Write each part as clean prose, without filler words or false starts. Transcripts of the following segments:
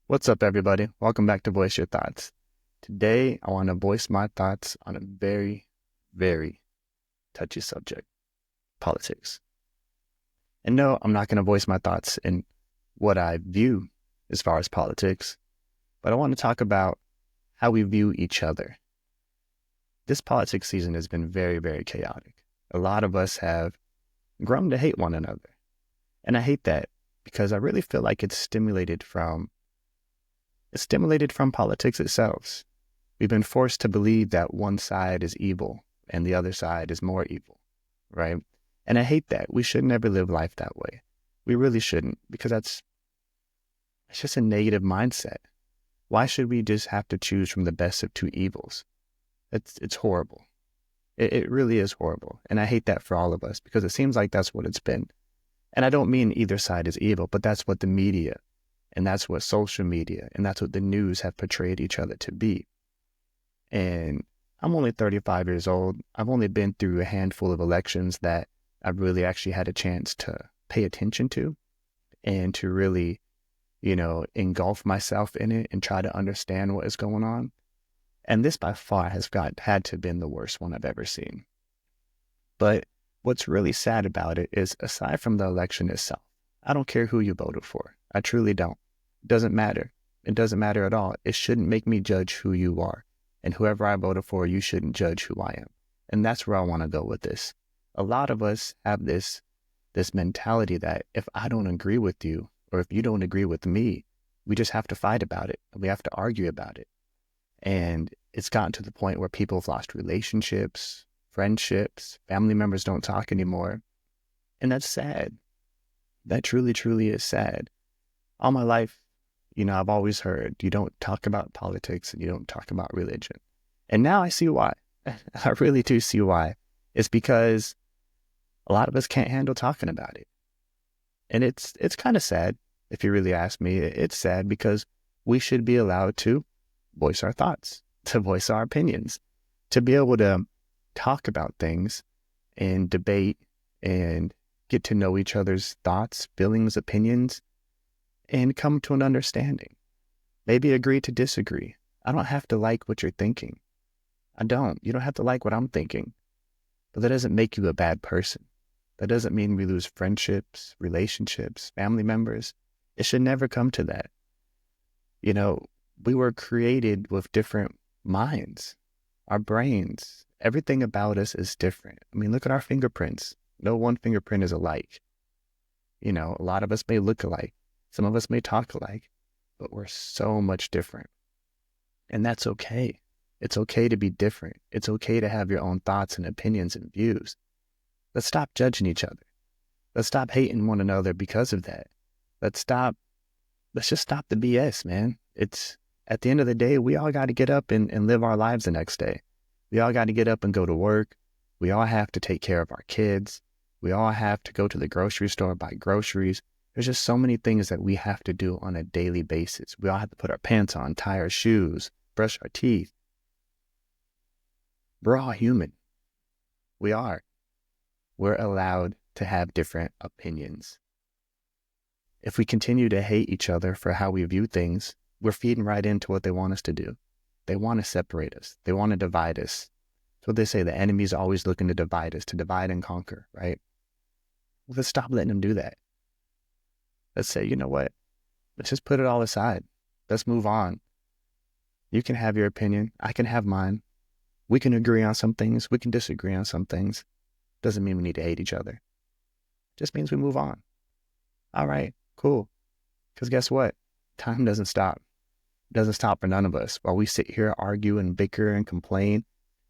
What's up, everybody? Welcome back to Voice Your Thoughts. Today, I want to voice my thoughts on a very, very touchy subject, politics. And no, I'm not going to voice my thoughts in what I view as far as politics, but I want to talk about how we view each other. This politics season has been very, very chaotic. A lot of us have grown to hate one another. And I hate that because I really feel like it's stimulated from politics itself. We've been forced to believe that one side is evil and the other side is more evil, right? And I hate that. We should never live life that way. We really shouldn't, because it's just a negative mindset. Why should we just have to choose from the best of two evils? It's horrible. It really is horrible. And I hate that for all of us, because it seems like that's what it's been. And I don't mean either side is evil, but that's what the media and that's what social media and that's what the news have portrayed each other to be. And I'm only 35 years old. I've only been through a handful of elections that I've really actually had a chance to pay attention to and to really, engulf myself in it and try to understand what is going on. And this by far had to have been the worst one I've ever seen. But what's really sad about it is, aside from the election itself, I don't care who you voted for. I truly don't. It doesn't matter. It doesn't matter at all. It shouldn't make me judge who you are. And whoever I voted for, you shouldn't judge who I am. And that's where I want to go with this. A lot of us have this mentality that if I don't agree with you, or if you don't agree with me, we just have to fight about it. We have to argue about it. And it's gotten to the point where people have lost relationships, friendships, family members don't talk anymore. And that's sad. That truly, truly is sad. All my life, I've always heard you don't talk about politics and you don't talk about religion. And now I see why. I really do see why. It's because a lot of us can't handle talking about it. And it's kind of sad, if you really ask me. It's sad because we should be allowed to voice our thoughts, to voice our opinions, to be able to talk about things and debate and get to know each other's thoughts, feelings, opinions, and come to an understanding. Maybe agree to disagree. I don't have to like what you're thinking. I don't. You don't have to like what I'm thinking. But that doesn't make you a bad person. That doesn't mean we lose friendships, relationships, family members. It should never come to that. We were created with different minds, our brains. Everything about us is different. I mean, look at our fingerprints. No one fingerprint is alike. A lot of us may look alike. Some of us may talk alike, but we're so much different. And that's okay. It's okay to be different. It's okay to have your own thoughts and opinions and views. Let's stop judging each other. Let's stop hating one another because of that. Let's just stop the BS, man. At the end of the day, we all got to get up and live our lives the next day. We all got to get up and go to work. We all have to take care of our kids. We all have to go to the grocery store, buy groceries. There's just so many things that we have to do on a daily basis. We all have to put our pants on, tie our shoes, brush our teeth. We're all human. We are. We're allowed to have different opinions. If we continue to hate each other for how we view things, we're feeding right into what they want us to do. They want to separate us. They want to divide us. That's what they say. The enemy's always looking to divide us, to divide and conquer, right? Let's stop letting them do that. Let's say, you know what? Let's just put it all aside. Let's move on. You can have your opinion. I can have mine. We can agree on some things. We can disagree on some things. Doesn't mean we need to hate each other. Just means we move on. All right, cool. Because guess what? Time doesn't stop. It doesn't stop for none of us. While we sit here, argue and bicker and complain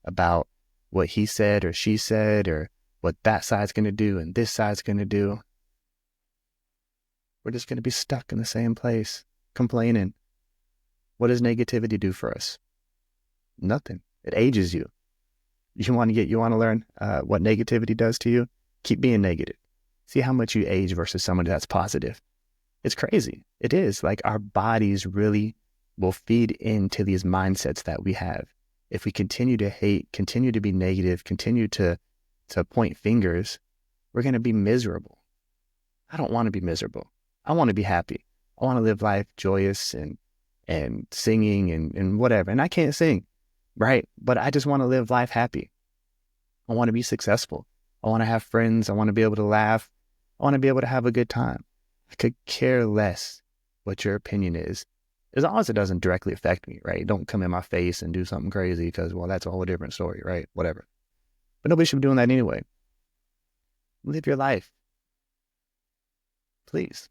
about what he said or she said or what that side's going to do and this side's going to do, we're just going to be stuck in the same place, complaining. What does negativity do for us? Nothing. It ages you. You want to learn what negativity does to you? Keep being negative. See how much you age versus somebody that's positive. It's crazy. It is. Like, our bodies really will feed into these mindsets that we have. If we continue to hate, continue to be negative, continue to point fingers, we're going to be miserable. I don't want to be miserable. I want to be happy. I want to live life joyous and and singing and whatever. And I can't sing, right? But I just want to live life happy. I want to be successful. I want to have friends. I want to be able to laugh. I want to be able to have a good time. I could care less what your opinion is, as long as it doesn't directly affect me, right? Don't come in my face and do something crazy because, well, that's a whole different story, right? Whatever. But nobody should be doing that anyway. Live your life. Please,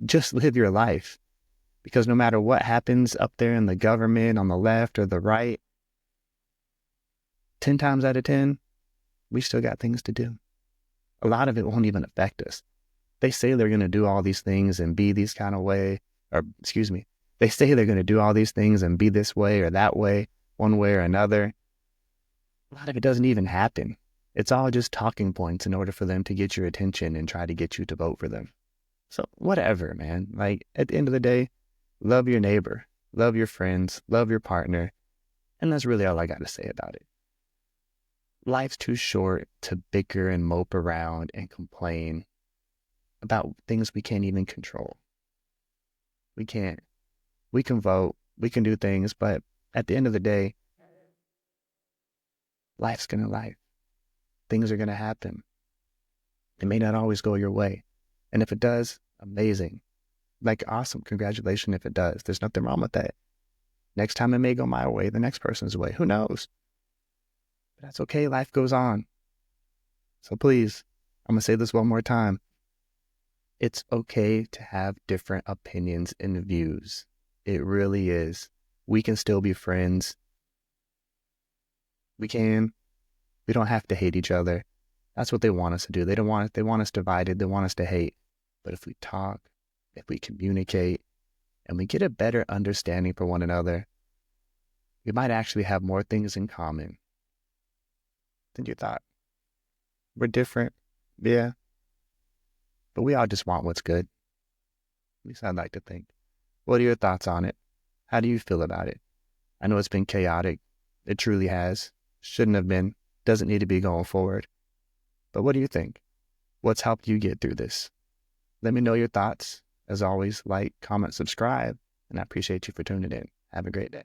just live your life. Because no matter what happens up there in the government, on the left or the right, 10 times out of 10, we still got things to do. A lot of it won't even affect us. They say they're going to do all these things and be these kind of way, or excuse me, they say they're going to do all these things and be this way or that way, one way or another. A lot of it doesn't even happen. It's all just talking points in order for them to get your attention and try to get you to vote for them. So whatever, man. Like at the end of the day, love your neighbor, love your friends, love your partner. And that's really all I got to say about it. Life's too short to bicker and mope around and complain about things we can't even control. We can't. We can vote, we can do things, but at the end of the day, life's going to life. Things are going to happen. It may not always go your way. And if it does, amazing. Like, awesome. Congratulations if it does. There's nothing wrong with that. Next time it may go my way, the next person's way. Who knows? But that's okay. Life goes on. So please, I'm going to say this one more time. It's okay to have different opinions and views. It really is. We can still be friends. We can. We don't have to hate each other. That's what they want us to do. They want us divided. They want us to hate. But if we talk, if we communicate, and we get a better understanding for one another, we might actually have more things in common than you thought. We're different, yeah, but we all just want what's good. At least I'd like to think. What are your thoughts on it? How do you feel about it? I know it's been chaotic. It truly has. Shouldn't have been. Doesn't need to be going forward. But what do you think? What's helped you get through this? Let me know your thoughts. As always, like, comment, subscribe, and I appreciate you for tuning in. Have a great day.